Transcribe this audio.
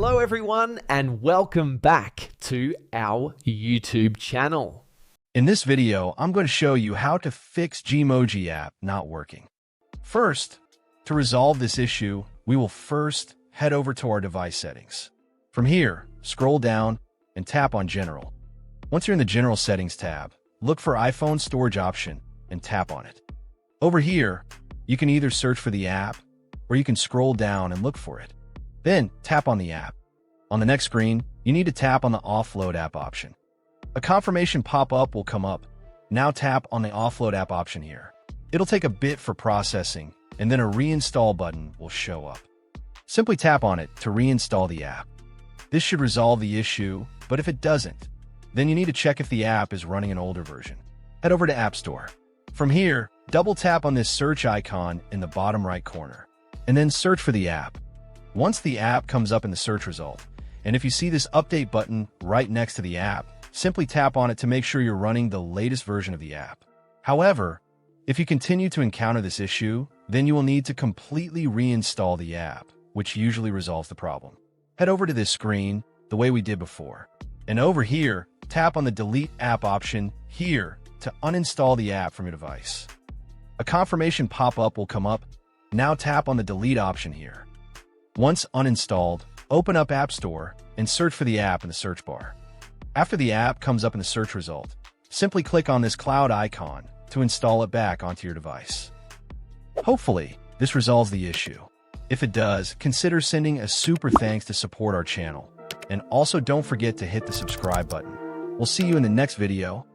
Hello everyone and welcome back to our YouTube channel. In this video, I'm going to show you how to fix Gmoji app not working. First, to resolve this issue, we will first head over to our device settings. From here, scroll down and tap on General. Once you're in the General Settings tab, look for iPhone Storage option and tap on it. Over here, you can either search for the app or you can scroll down and look for it. Then, tap on the app. On the next screen, you need to tap on the Offload app option. A confirmation pop-up will come up. Now tap on the Offload app option here. It'll take a bit for processing, and then a reinstall button will show up. Simply tap on it to reinstall the app. This should resolve the issue, but if it doesn't, then you need to check if the app is running an older version. Head over to App Store. From here, double tap on this search icon in the bottom right corner, and then search for the app. Once the app comes up in the search result, and if you see this update button right next to the app, simply tap on it to make sure you're running the latest version of the app. However, if you continue to encounter this issue, then you will need to completely reinstall the app, which usually resolves the problem. Head over to this screen the way we did before, and over here, tap on the Delete App option here to uninstall the app from your device. A confirmation pop-up will come up. Now tap on the Delete option here. Once uninstalled, open up App Store and search for the app in the search bar. After the app comes up in the search result, simply click on this cloud icon to install it back onto your device. Hopefully, this resolves the issue. If it does, consider sending a super thanks to support our channel. And also don't forget to hit the subscribe button. We'll see you in the next video.